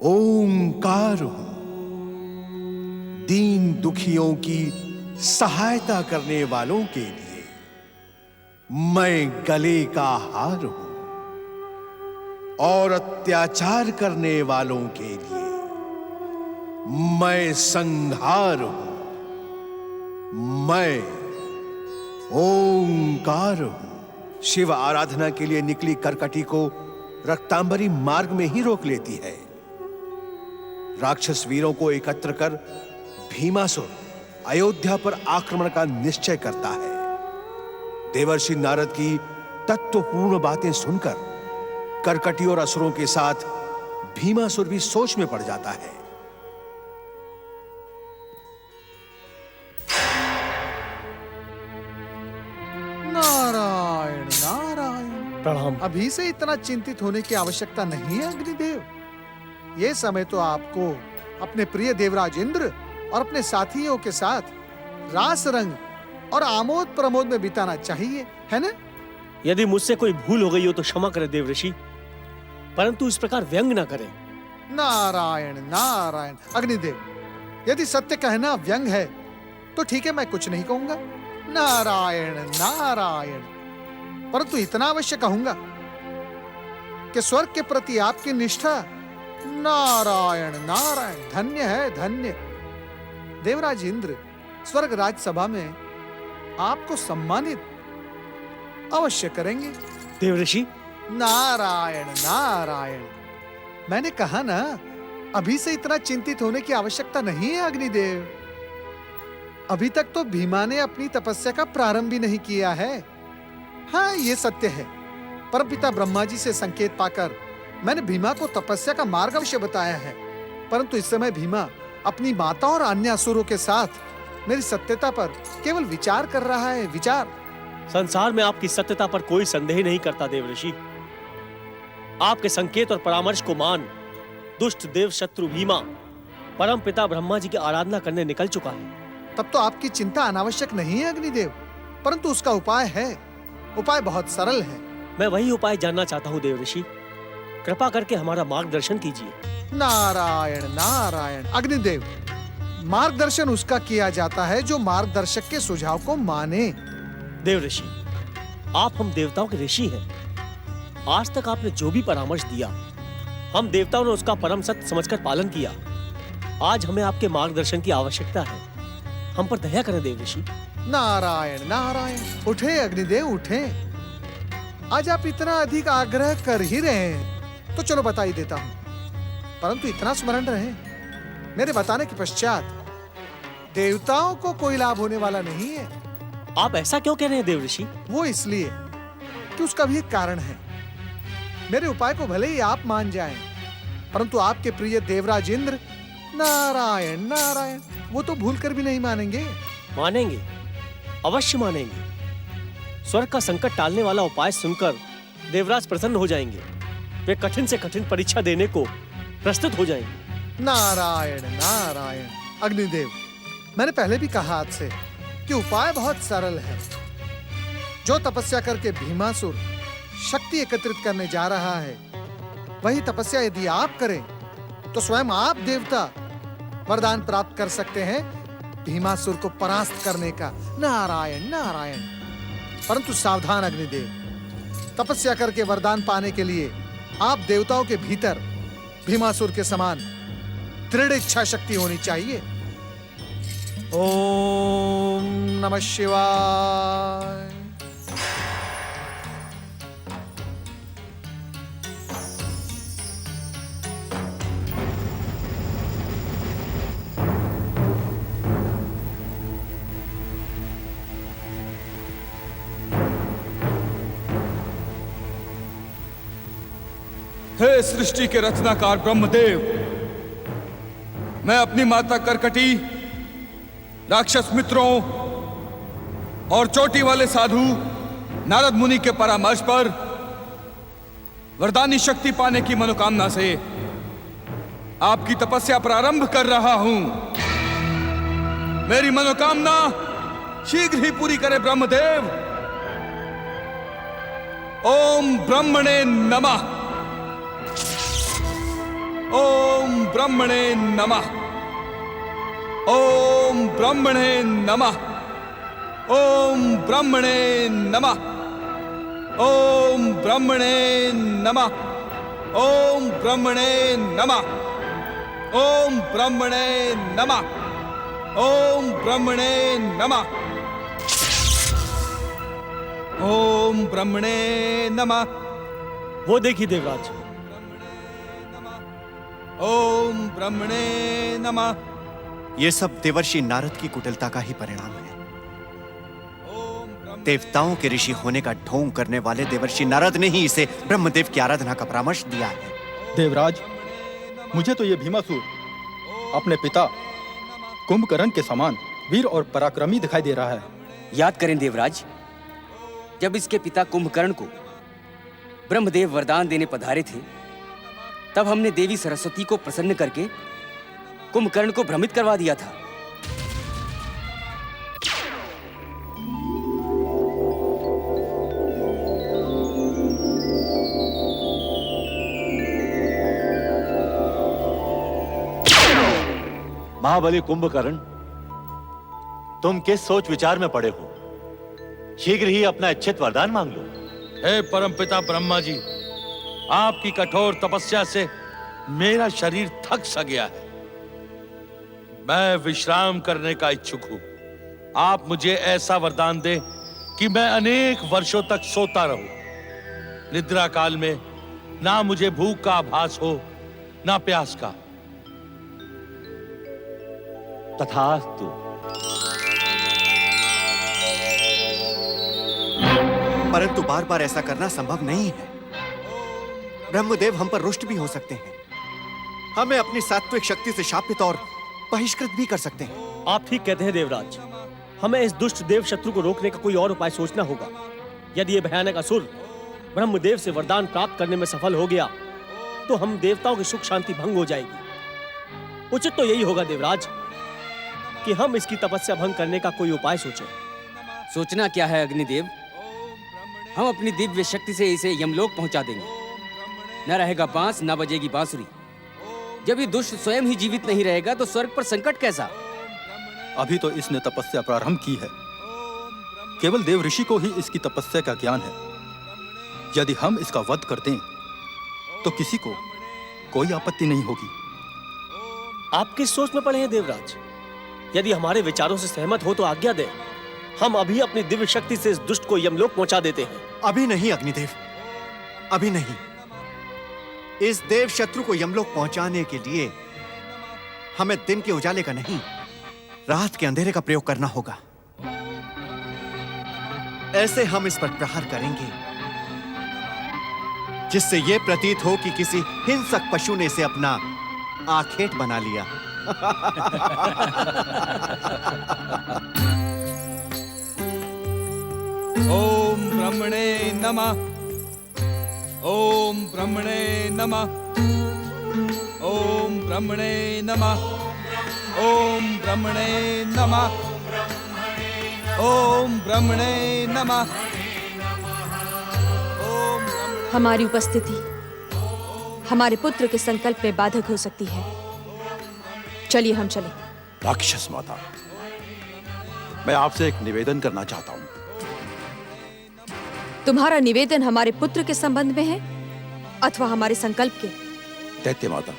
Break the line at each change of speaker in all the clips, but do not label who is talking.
ओंकार हूं, दीन दुखियों की सहायता करने वालों के लिए मैं गले का हार हूं, और अत्याचार करने वालों के लिए मैं संहार हूं। मैं ओंकार हूं। शिव आराधना के लिए निकली करकटी को रक्तांबरी मार्ग में ही रोक लेती है। राक्षस वीरों को एकत्र कर भीमासुर अयोध्या पर आक्रमण का निश्चय करता है। देवर्षि नारद की तत्वपूर्ण बातें सुनकर करकटी और असुरों के साथ भीमासुर भी सोच में पड़ जाता है।
नारायण नारायण।
प्रणाम।
अभी से इतना चिंतित होने की आवश्यकता नहीं है अग्निदेव। ये समय तो आपको अपने प्रिय देवराज इंद्र और अपने साथियों के साथ रास रंग और आमोद प्रमोद में बिताना चाहिए, है ना?
यदि मुझसे कोई भूल हो गई हो तो क्षमा करें देवऋषि, परंतु इस प्रकार व्यंग न करें।
नारायण नारायण। अग्निदेव, यदि सत्य कहना व्यंग है तो ठीक है, मैं कुछ नहीं कहूंगा। नारायण नारायण। परंतु इतना अवश्य कहूंगा कि स्वर्ग के प्रति आपकी निष्ठा नारायण नारायण, धन्य है धन्य। देवराज इंद्र स्वर्ग राज्यसभा में आपको सम्मानित अवश्य करेंगे।
देवऋषि,
नारायण नारायण। मैंने कहा ना, अभी से इतना चिंतित होने की आवश्यकता नहीं है अग्निदेव। अभी तक तो भीमा ने अपनी तपस्या का प्रारंभ भी नहीं किया है। हाँ, ये सत्य है। परमपिता ब्रह्मा जी से संकेत पाकर मैंने भीमा को तपस्या का मार्ग अवश्य बताया है, परंतु इस समय भीमा अपनी माता और अन्य असुरों के साथ मेरी सत्यता पर केवल विचार कर रहा है। विचार।
संसार में आपकी सत्यता पर कोई संदेह नहीं करता देवऋषि। आपके संकेत और परामर्श को मान दुष्ट देव शत्रु भीमा परम पिता ब्रह्मा जी की आराधना करने निकल चुका है।
तब तो आपकी चिंता अनावश्यक नहीं है अग्निदेव, परंतु उसका उपाय है। उपाय बहुत सरल है।
मैं वही उपाय जानना चाहता हूँ देवऋषि, कृपा करके हमारा मार्गदर्शन कीजिए।
नारायण नारायण। अग्निदेव, मार्गदर्शन उसका किया जाता है जो मार्गदर्शक के सुझाव को माने।
देवऋषि, आप हम देवताओं के ऋषि हैं। आज तक आपने जो भी परामर्श दिया, हम देवताओं ने उसका परम सत्य समझकर पालन किया। आज हमें आपके मार्गदर्शन की आवश्यकता है। हम पर दया करें देवऋषि।
नारायण नारायण। उठे अग्निदेव उठे। आज आप इतना अधिक आग्रह कर ही रहे हैं तो चलो बता ही देता हूं, परंतु इतना स्मरण रहे, मेरे बताने के पश्चात देवताओं को कोई लाभ होने वाला नहीं है।
आप ऐसा क्यों कह रहे हैं देवऋषि?
वो इसलिए कि उसका भी एक कारण है। मेरे उपाय को भले ही आप मान जाएं, परंतु आपके प्रिय देवराज इंद्र नारायण नारायण वो तो भूल कर भी नहीं मानेंगे।
मानेंगे, अवश्य मानेंगे। स्वर्ग का संकट टालने वाला उपाय सुनकर देवराज प्रसन्न हो जाएंगे। वे कठिन से कठिन परीक्षा देने को प्रस्तुत हो जाएंगे।
नारायण नारायण। अग्निदेव, मैंने पहले भी कहा आपसे कि उपाय बहुत सरल है। जो तपस्या करके भीमासुर शक्ति एकत्रित करने जा रहा है, वही तपस्या यदि आप करें तो स्वयं आप देवता वरदान प्राप्त कर सकते हैं भीमासुर को परास्त करने का। नारायण नारायण। परंतु सावधान अग्निदेव, तपस्या करके वरदान पाने के लिए आप देवताओं के भीतर भीमासुर के समान दृढ़ इच्छा शक्ति होनी चाहिए। ओम नमः शिवाय।
हे सृष्टि के रचनाकार ब्रह्मदेव, मैं अपनी माता करकटी, राक्षस मित्रों और चोटी वाले साधु नारद मुनि के परामर्श पर वरदानी शक्ति पाने की मनोकामना से आपकी तपस्या प्रारंभ कर रहा हूं। मेरी मनोकामना शीघ्र ही पूरी करे ब्रह्मदेव। ओम ब्रह्मणे नमः। ओम ब्रह्मणे नमः। ओम ब्रह्मणे नमः। ओम ब्रह्मणे नमः। ओम ब्रह्मणे नमः। ओम ब्रह्मणे नमः। ओम ब्रह्मणे नमः। ओम ब्रह्मणे नमः। ओम ब्रह्मणे नमः।
वो देखिए देवराज,
ओम ब्रह्मणे नमः।
ये सब देवर्षि नारद की कुटिलता का ही परिणाम है। देवताओं के ऋषि होने का ढोंग करने वाले देवर्षि नारद ने ही इसे ब्रह्मदेव की आराधना का परामर्श दिया है।
देवराज, मुझे तो ये भीमासुर अपने पिता कुंभकर्ण के समान वीर और पराक्रमी दिखाई दे रहा है।
याद करें देवराज, जब इसके पिता कुंभकर्ण को ब्रह्मदेव वरदान देने पधारे थे, तब हमने देवी सरस्वती को प्रसन्न करके कुंभकर्ण को भ्रमित करवा दिया था।
महाबली कुंभकर्ण, तुम किस सोच विचार में पड़े हो? शीघ्र ही अपना इच्छित वरदान मांग लो।
हे परमपिता ब्रह्मा जी, आपकी कठोर तपस्या से मेरा शरीर थक सा गया है। मैं विश्राम करने का इच्छुक हूं। आप मुझे ऐसा वरदान दें कि मैं अनेक वर्षों तक सोता रहूं। निद्रा काल में ना मुझे भूख का आभास हो, ना प्यास का।
तथास्तु।
परंतु बार बार ऐसा करना संभव नहीं है। ब्रह्मदेव हम पर रुष्ट भी हो सकते हैं, हमें अपनी सात्विक शक्ति से शापित और बहिष्कृत भी कर सकते हैं।
आप ठीक कहते हैं देवराज, हमें इस दुष्ट देव शत्रु को रोकने का कोई और उपाय सोचना होगा। यदि ये भयानक असुर ब्रह्मदेव से वरदान प्राप्त करने में सफल हो गया, तो हम देवताओं की सुख शांति भंग हो जाएगी। उचित तो यही होगा देवराज कि हम इसकी तपस्या भंग करने का कोई उपाय सोचें।
सोचना क्या है अग्निदेव, हम अपनी दिव्य शक्ति से इसे यमलोक पहुंचा देंगे। न रहेगा बांस, न बजेगी बांसुरी। जब ये दुष्ट स्वयं ही जीवित नहीं रहेगा तो स्वर्ग पर संकट कैसा?
अभी तो इसने तपस्या प्रारंभ की है। केवल देव ऋषि को ही इसकी तपस्या का ज्ञान है। यदि हम इसका वध कर दें तो किसी को कोई आपत्ति नहीं होगी।
आप किस सोच में पड़े हैं देवराज? यदि हमारे विचारों से सहमत हो तो आज्ञा दें। हम अभी अपनी दिव्य शक्ति से इस दुष्ट को यमलोक पहुंचा देते हैं।
अभी नहीं अग्निदेव, अभी नहीं। इस देव शत्रु को यमलोक पहुंचाने के लिए हमें दिन के उजाले का नहीं, रात के अंधेरे का प्रयोग करना होगा। ऐसे हम इस पर प्रहार करेंगे जिससे यह प्रतीत हो कि किसी हिंसक पशु ने इसे अपना आखेट बना लिया।
ओम ब्रह्मणे नमः। ओम ब्रह्मणे नमः। ओम ब्रह्मणे नमः। ओम ब्रह्मणे नमः। ओम ब्रह्मणे नमः।
हमारी उपस्थिति हमारे पुत्र के संकल्प में बाधक हो सकती है। चलिए हम चलें।
राक्षस माता, मैं आपसे एक निवेदन करना चाहता हूं।
तुम्हारा निवेदन हमारे पुत्र के संबंध में है अथवा हमारे संकल्प के?
दैत्य माता,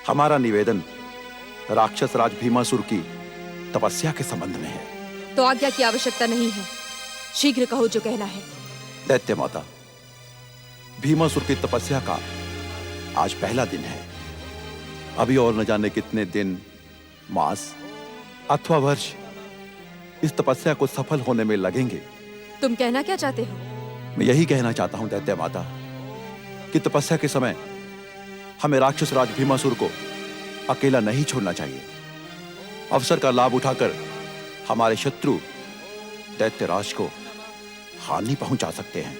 हमारा निवेदन राक्षस राज भीमासुर की तपस्या के संबंध में है।
तो आज्ञा की आवश्यकता नहीं है, शीघ्र कहो जो कहना है।
दैत्य माता, भीमासुर की तपस्या का आज पहला दिन है। अभी और न जाने कितने दिन, मास अथवा वर्ष इस तपस्या को सफल होने में लगेंगे।
तुम कहना क्या चाहते हो?
मैं यही कहना चाहता हूं दैत्य माता कि तपस्या के समय हमें राक्षस राज भीमासुर को अकेला नहीं छोड़ना चाहिए। अवसर का लाभ उठाकर हमारे शत्रु दैत्यराज को हानि पहुंचा सकते हैं।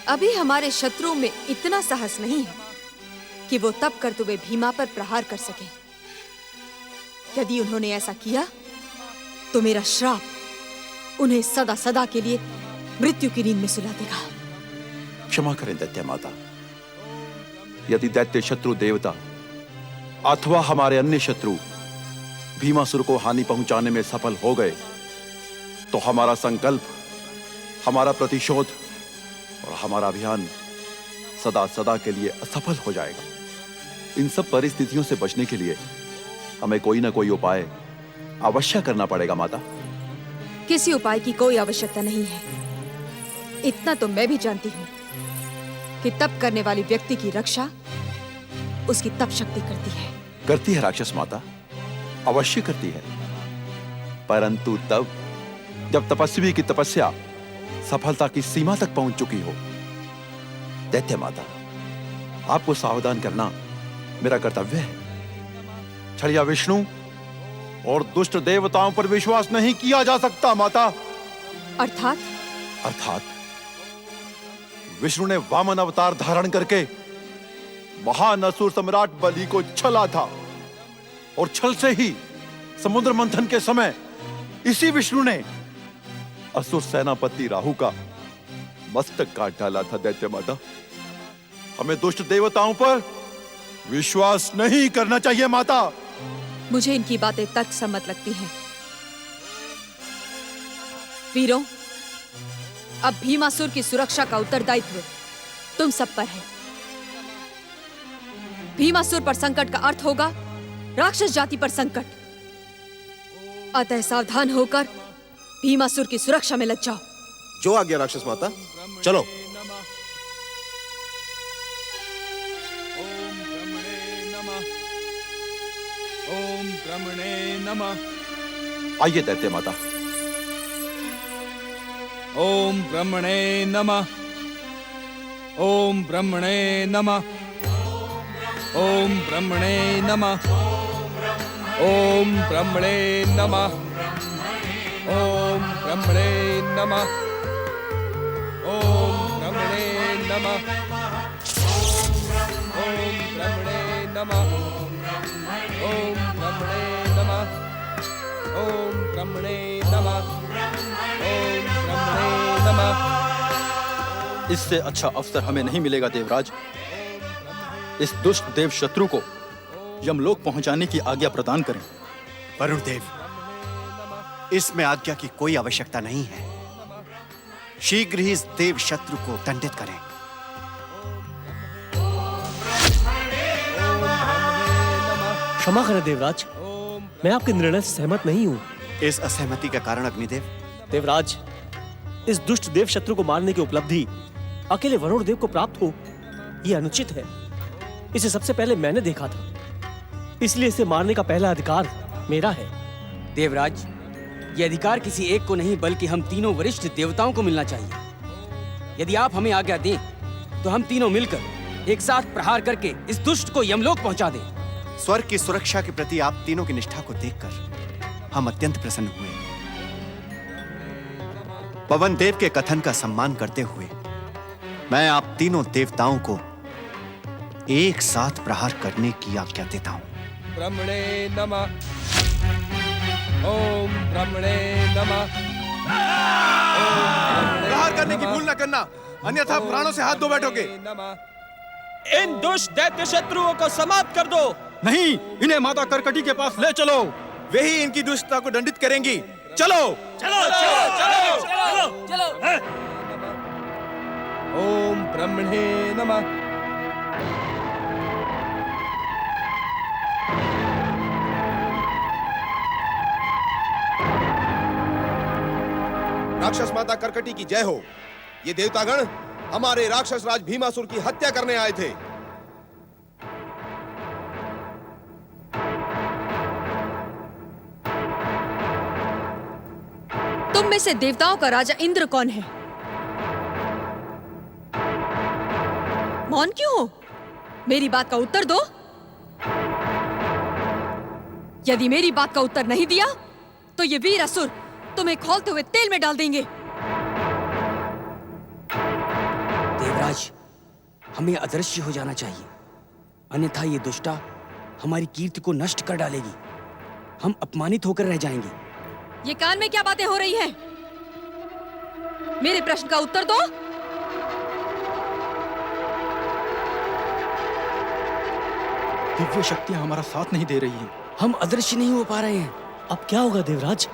अभी हमारे शत्रुओं में इतना साहस नहीं है कि वो तब कर तुम्हें भीमा पर प्रहार कर सके। यदि उन्होंने ऐसा किया तो मेरा श्राप उन्हें सदा सदा के लिए मृत्यु की नींद में सुला देगा।
क्षमा करें दैत्य माता, यदि दैत्य शत्रु देवता अथवा हमारे अन्य शत्रु भीमासुर को हानि पहुंचाने में सफल हो गए तो हमारा संकल्प, हमारा प्रतिशोध और हमारा अभियान सदा सदा के लिए असफल हो जाएगा। इन सब परिस्थितियों से बचने के लिए हमें कोई ना कोई उपाय अवश्य करना पड़ेगा माता।
किसी उपाय की कोई आवश्यकता नहीं है। इतना तो मैं भी जानती हूँ कि तप करने वाली व्यक्ति की रक्षा उसकी तप शक्ति करती है
राक्षस माता, अवश्य करती है, परंतु तब जब तपस्वी की तपस्या सफलता की सीमा तक पहुंच चुकी हो। दैत्य माता, आपको सावधान करना मेरा कर्तव्य है। छड़िया विष्णु और दुष्ट देवताओं पर विश्वास नहीं किया जा सकता माता।
अर्थात
विष्णु ने वामन अवतार धारण करके महान असुर सम्राट बलि को छला था, और छल से ही समुद्र मंथन के समय इसी विष्णु ने असुर सेनापति राहु का मस्तक काट डाला था। दैत्य माता, हमें दुष्ट देवताओं पर विश्वास नहीं करना चाहिए माता।
मुझे इनकी बातें तर्कसम्मत लगती हैं। वीरों, अब भीमासुर की सुरक्षा का उत्तरदायित्व तुम सब पर है। भीमासुर पर संकट का अर्थ होगा राक्षस जाति पर संकट। अतः सावधान होकर भीमासुर की सुरक्षा में लग जाओ।
जो आ गया राक्षस माता, चलो।
ओम ब्रह्मणे नमः।
आइए दैत्य माता।
ओम ब्रह्मणे नमः। ओम ब्रह्मणे नमः। ओम ब्रह्मणे नमः। ओम ब्रह्मणे नमः। ओम ब्रह्मणे नमः। ओम ब्रह्मणे नमः। ओम ब्रह्मणे नमः। ओम ब्रह्मणे नमः। ओम ब्रह्मणे नमः। ओम ब्रह्मणे नमः।
इससे अच्छा अवसर हमें नहीं मिलेगा देवराज। इस दुष्ट देव शत्रु को यमलोक पहुंचाने की आज्ञा प्रदान करें।
वरुण देव, इसमें आज्ञा की कोई आवश्यकता नहीं है। शीघ्र ही इस देव शत्रु को दंडित करें।
क्षमा करें देवराज, मैं आपके निर्णय से सहमत नहीं हूँ।
इस असहमति का कारण अग्निदेव?
देवराज, इस दुष्ट देव शत्रु को मारने की उपलब्धि अकेले वरुण देव को प्राप्त हो, यह अनुचित है। इसे सबसे पहले मैंने देखा था, इसलिए इसे मारने का पहला अधिकार मेरा है।
देवराज, ये अधिकार किसी एक को नहीं बल्कि हम तीनों वरिष्ठ देवताओं को मिलना चाहिए। यदि आप हमें आज्ञा दें तो हम तीनों मिलकर एक साथ प्रहार करके इस दुष्ट को यमलोक पहुंचा दें।
स्वर्ग की सुरक्षा के प्रति आप तीनों की निष्ठा को देखकर हम अत्यंत प्रसन्न हुए। पवन देव के कथन का सम्मान करते हुए मैं आप तीनों देवताओं को एक साथ प्रहार करने की आज्ञा देता हूं।
ब्रह्मणे नमः। ओम ब्रह्मणे नमः।
प्रहार करने की भूल न करना, अन्यथा प्राणों से हाथ धो बैठोगे।
इन दुष्ट दैत्य शत्रुओं को समाप्त कर दो।
नहीं, इन्हें माता करकटी के पास ले चलो।
वे ही इनकी दुष्टता को दंडित करेंगी। चलो
चलो चलो चलो चलो।
ओम ब्रह्मणे नमः।
राक्षस माता करकटी की जय हो। ये देवतागण हमारे राक्षस राज भीमासुर की हत्या करने आए थे।
तुम में से देवताओं का राजा इंद्र कौन है? मौन क्यों हो? मेरी बात का उत्तर दो। यदि मेरी बात का उत्तर नहीं दिया तो ये वीर असुर तुम्हें खौलते हुए तेल में डाल देंगे।
देवराज, हमें अदृश्य हो जाना चाहिए, अन्यथा ये दुष्टा हमारी कीर्ति को नष्ट कर डालेगी। हम अपमानित होकर रह जाएंगे।
ये कान में क्या बातें हो रही हैं? मेरे प्रश्न का उत्तर दो।
दिव्य शक्तियां हमारा साथ नहीं दे रही हैं।
हम अदृश्य नहीं हो पा रहे हैं।
अब क्या होगा देवराज?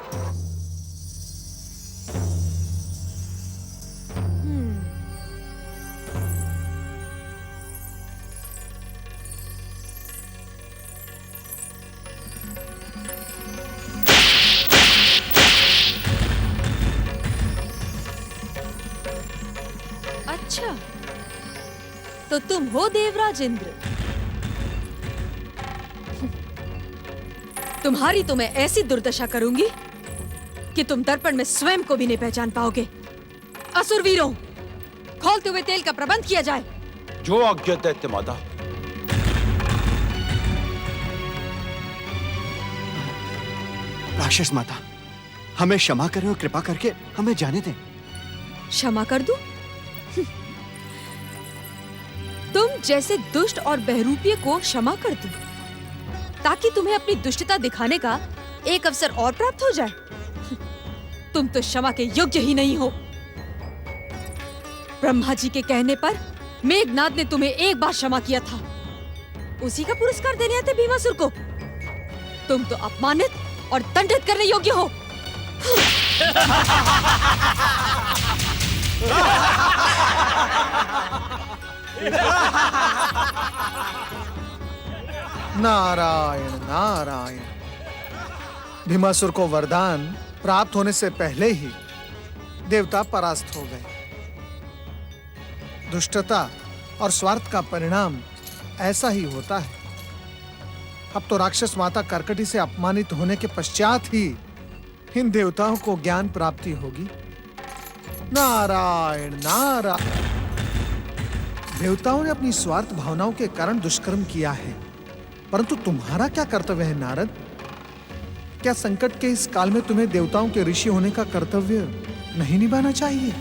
अच्छा, तो तुम हो देवराज इंद्र। तुम्हारी तो मैं ऐसी दुर्दशा करूंगी कि तुम दर्पण में स्वयं को भी नहीं पहचान पाओगे। असुरवीरों, खौलते हुए तेल का प्रबंध किया जाए।
जो आज्ञा दैत्य माता।
राक्षस माता, हमें क्षमा करें और कृपा करके हमें जाने दें।
क्षमा कर दूं? तुम जैसे दुष्ट और बहरूपिये को क्षमा कर दूं, ताकि तुम्हें अपनी दुष्टता दिखाने का एक अवसर और प्राप्त हो जाए? तुम तो क्षमा के योग्य ही नहीं हो। ब्रह्मा जी के कहने पर मेघनाद ने तुम्हें एक बार क्षमा किया था, उसी का पुरस्कार देने आते भीमासुर को। तुम तो अपमानित और दंडित करने योग्य हो।
नारायण नारायण। भीमासुर को वरदान प्राप्त होने से पहले ही देवता परास्त हो गए। दुष्टता और स्वार्थ का परिणाम ऐसा ही होता है। अब तो राक्षस माता कर्कटी से अपमानित होने के पश्चात ही इन देवताओं को ज्ञान प्राप्ति होगी। नारायण नारायण। देवताओं ने अपनी स्वार्थ भावनाओं के कारण दुष्कर्म किया है, परंतु तुम्हारा क्या कर्तव्य है नारद? क्या संकट के इस काल में तुम्हें देवताओं के ऋषि होने का कर्तव्य नहीं निभाना चाहिए?